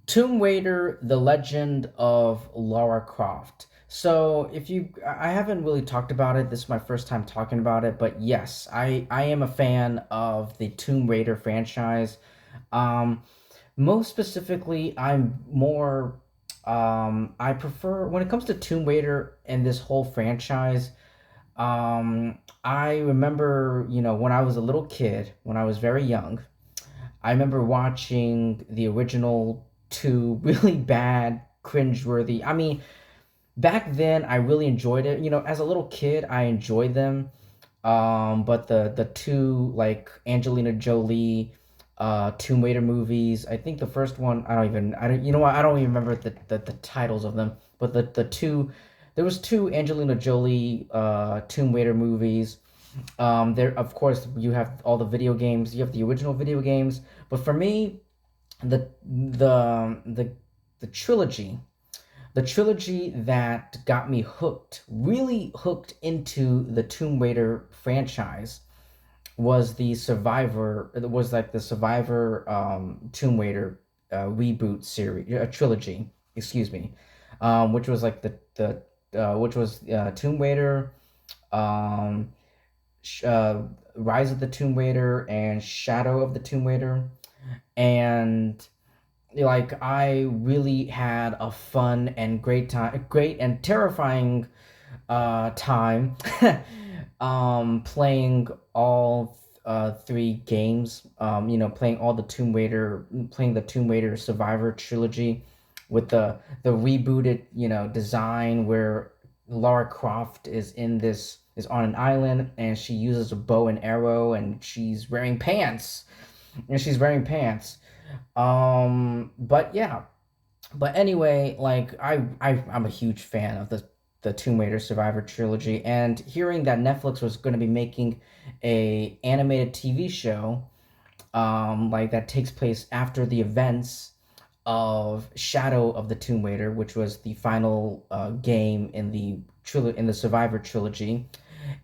Tomb Raider: The Legend of Lara Croft. So, if you, I haven't really talked about it. This is my first time talking about it, but yes, I am a fan of the Tomb Raider franchise. Um, Most specifically, I prefer when it comes to Tomb Raider and this whole franchise. I remember, when I was a little kid, when I was very young. I remember watching the original two really bad, cringeworthy. I mean, back then I really enjoyed it. As a little kid, I enjoyed them. But the two like Angelina Jolie, Tomb Raider movies. I think the first one I don't you know what I don't even remember the titles of them. But the two there was two Angelina Jolie Tomb Raider movies. There, of course, you have all the video games. You have the original video games, but for me, the trilogy, the trilogy that got me hooked, really hooked into the Tomb Raider franchise, was the Survivor. It was like the Survivor Tomb Raider reboot series, trilogy. Excuse me, which was like the which was Tomb Raider. Um, uh, Rise of the Tomb Raider and Shadow of the Tomb Raider, and like I really had a fun and great and terrifying time playing all three games. Playing all playing the Tomb Raider Survivor trilogy with the rebooted design where Lara Croft is on an island and she uses a bow and arrow and she's wearing pants. But yeah, but anyway, like I'm a huge fan of the Tomb Raider Survivor trilogy, and hearing that Netflix was going to be making a animated TV show, like that takes place after the events of Shadow of the Tomb Raider, which was the final game in the Survivor trilogy,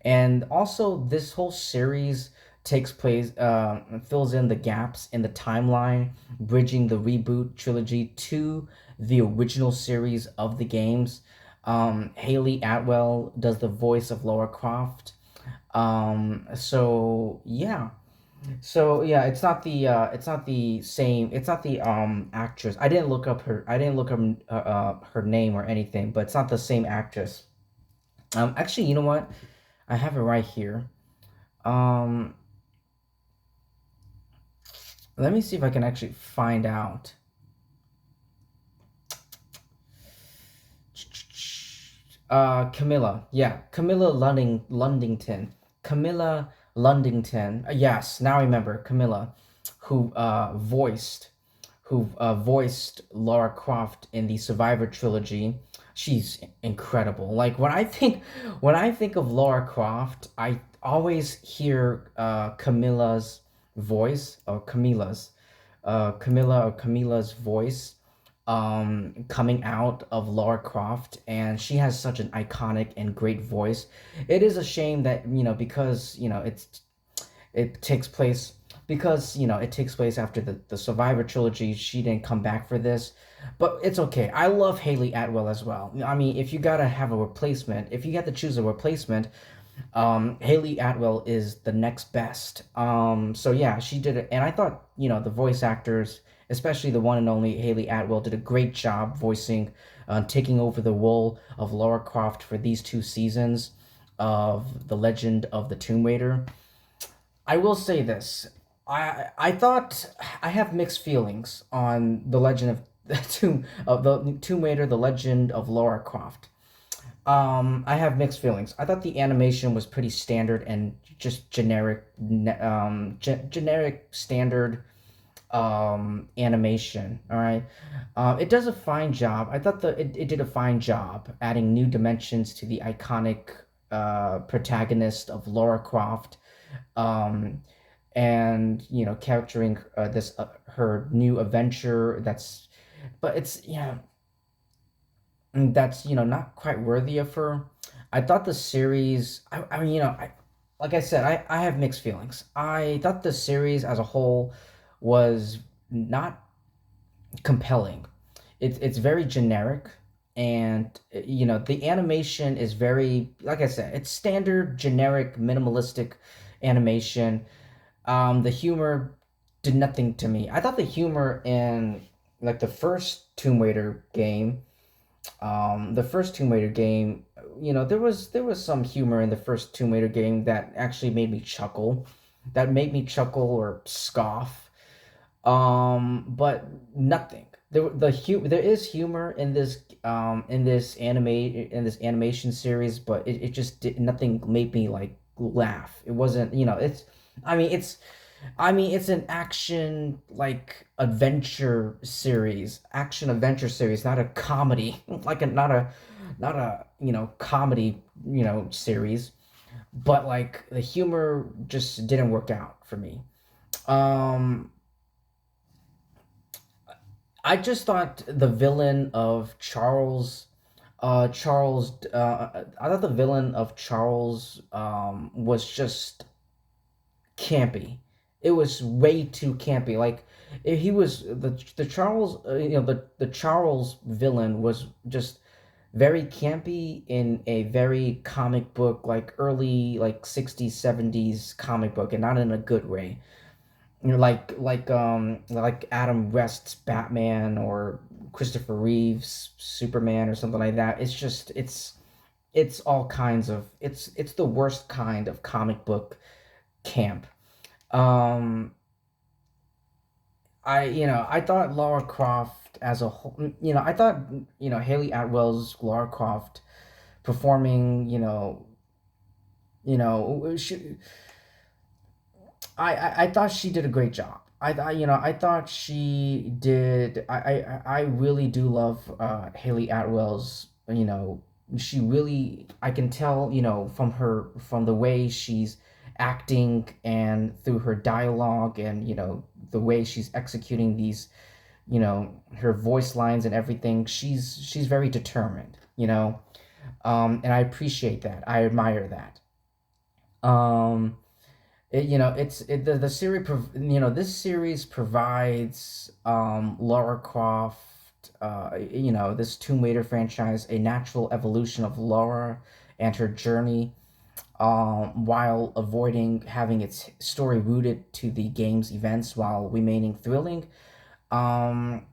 and also this whole series takes place fills in the gaps in the timeline, bridging the reboot trilogy to the original series of the games. Hayley Atwell does the voice of Lara Croft. It's not the same. It's not the actress. I didn't look up her name or anything, but it's not the same actress. Actually, you know what? I have it right here. Um, Let me see if I can actually find out. Camilla. Yeah, Camilla Lundington. Yes, now I remember Camilla, who voiced Lara Croft in the Survivor trilogy. She's incredible. Like when I think of Lara Croft, I always hear Camilla's voice coming out of Lara Croft, and she has such an iconic and great voice. It is a shame that because it takes place it takes place after the Survivor trilogy. She didn't come back for this, but it's okay. I love Hayley Atwell as well. I mean, if you gotta have a replacement, if you have to choose a replacement, Hayley Atwell is the next best. So yeah, she did it, and I thought the voice actors, especially the one and only Hayley Atwell, did a great job voicing, taking over the role of Lara Croft for these two seasons of The Legend of the Tomb Raider. I will say this. I thought I have mixed feelings on the Legend of the Tomb Raider, The Legend of Lara Croft. I have mixed feelings. I thought the animation was pretty standard and just generic standard animation. All right, it does a fine job. I thought it did a fine job adding new dimensions to the iconic protagonist of Lara Croft, um, and capturing this her new adventure. But it's yeah, that's not quite worthy of her. I thought the series. I mean, like I said, I have mixed feelings. I thought the series as a whole was not compelling. it's very generic, and the animation is very, like I said, it's standard generic minimalistic animation. The humor did nothing to me. I thought the humor in like the first Tomb Raider game, there was some humor in the first Tomb Raider game that actually made me chuckle or scoff. But nothing. There is humor in this animation series, but it just did nothing made me like laugh. It wasn't, I mean it's it's an action adventure series, not a comedy, not a comedy series. But like the humor just didn't work out for me. Um, I just thought the villain of I thought the villain of Charles was just campy. It was way too campy. Like he was the Charles, the Charles villain was just very campy in a very comic book, like early like 60s 70s comic book, and not in a good way. Like Adam West's Batman or Christopher Reeve's Superman or something like that. It's all kinds of it's the worst kind of comic book camp. Um, I thought Lara Croft as a whole, I thought Haley Atwell's Lara Croft performing, she, I thought she did a great job. I thought she did. I really do love Haley Atwell's. She really. I can tell. From the way she's acting and through her dialogue and the way she's executing these. Her voice lines and everything. She's very determined. And I appreciate that. I admire that. Um, the series this series provides Lara Croft, this Tomb Raider franchise, a natural evolution of Lara and her journey, while avoiding having its story rooted to the game's events while remaining thrilling. um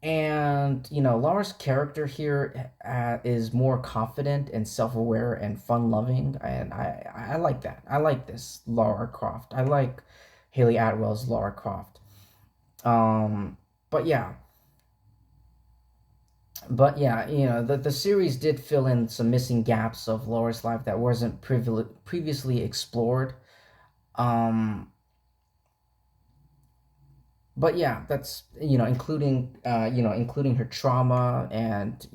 and Lara's character here is more confident and self-aware and fun-loving, and I like that. I like this Lara Croft. I like Haley Atwell's Lara Croft. Um, but yeah, the series did fill in some missing gaps of Lara's life that wasn't previously explored. Um, but yeah, that's including her trauma and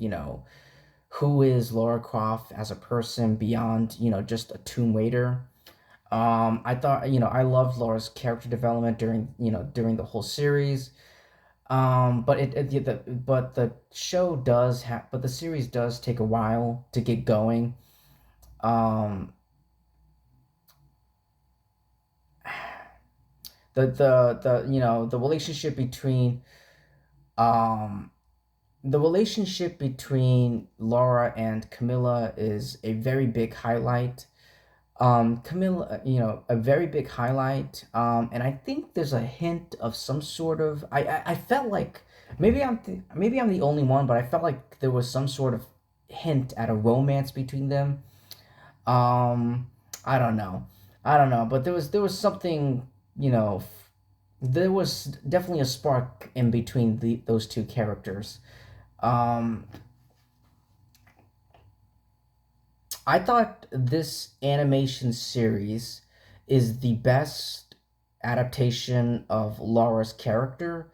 who is Laura Croft as a person beyond, just a Tomb Raider. I thought, I loved Laura's character development during the whole series. But the series does take a while to get going. Um, the relationship between um Laura and Camilla is a very big highlight. Camilla, a very big highlight. And I think there's a hint of some sort of. I felt like maybe I'm the only one, but I felt like there was some sort of hint at a romance between them. Um, I don't know, but there was something, there was definitely a spark in between those two characters. Um, I thought this animation series is the best adaptation of Laura's character.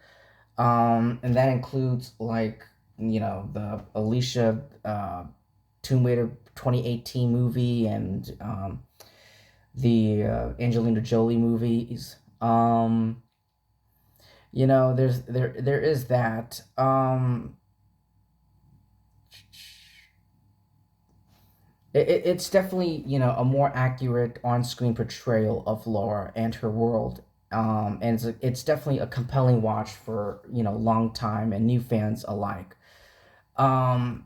And that includes like, the Alicia Tomb Raider 2018 movie and the Angelina Jolie movies. There is that. It's definitely, a more accurate on-screen portrayal of Laura and her world. And it's definitely a compelling watch for, long time and new fans alike. Um,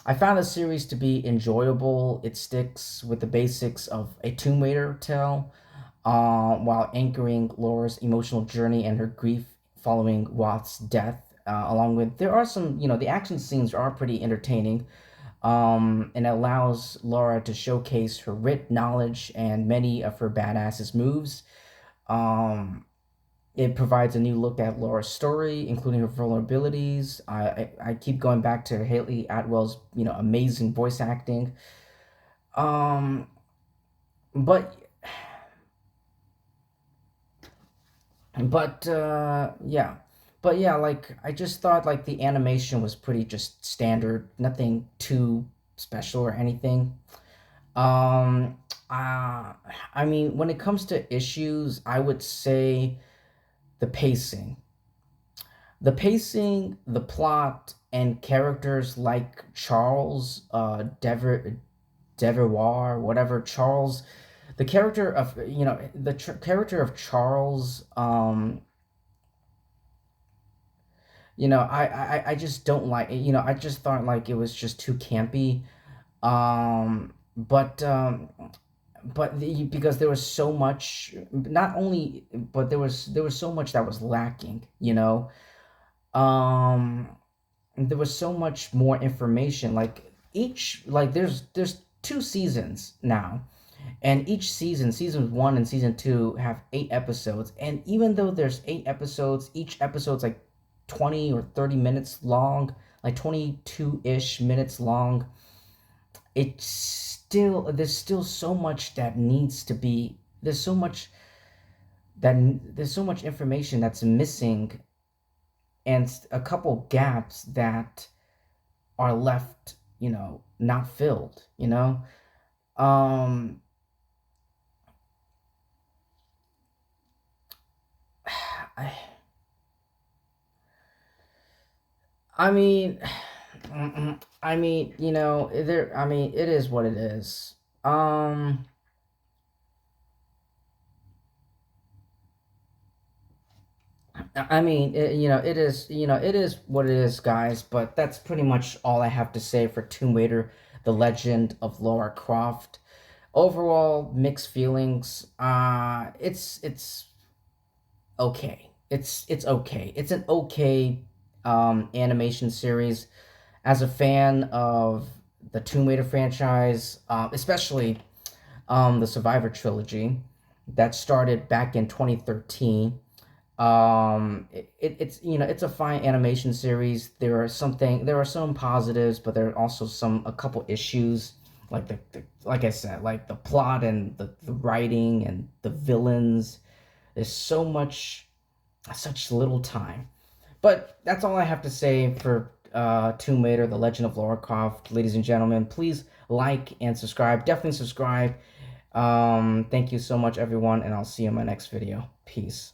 I found the series to be enjoyable. It sticks with the basics of a Tomb Raider tale, while anchoring Laura's emotional journey and her grief following Roth's death. Along with, there are some, the action scenes are pretty entertaining, and allows Laura to showcase her wit knowledge and many of her badasses moves. Um, it provides a new look at Laura's story, including her vulnerabilities. I keep going back to Hayley Atwell's amazing voice acting. Um, but yeah, but yeah, like I just thought like the animation was pretty just standard, nothing too special or anything. Um, uh, I mean, when it comes to issues, I would say the pacing. The plot, and characters like Charles, Deverwar, whatever, Charles, the character of, character of Charles, I just don't like, I just thought like it was just too campy. Um, but, because there was so much, not only, but there was so much that was lacking, um there was so much more information, like each, like there's two seasons now, and each season one and season two have 8 episodes, and even though there's 8 episodes, each episode's like 20 or 30 minutes long, like 22-ish minutes long, it's still, there's still so much that needs to be, there's so much that there's so much information that's missing, and a couple gaps that are left, not filled, Um, I, I mean, I mean, it is what it is. I mean, it is what it is, guys. But that's pretty much all I have to say for Tomb Raider: The Legend of Lara Croft. Overall, mixed feelings. It's okay. It's okay. It's an okay animation series. As a fan of the Tomb Raider franchise, especially the Survivor trilogy that started back in 2013. It's it's a fine animation series. There are some positives, but there are also a couple issues, like like I said, like the plot and the writing and the villains. There's such little time. But that's all I have to say for Tomb Raider: The Legend of Lara Croft. Ladies and gentlemen, please like and subscribe. Definitely subscribe. Thank you so much, everyone, and I'll see you in my next video. Peace.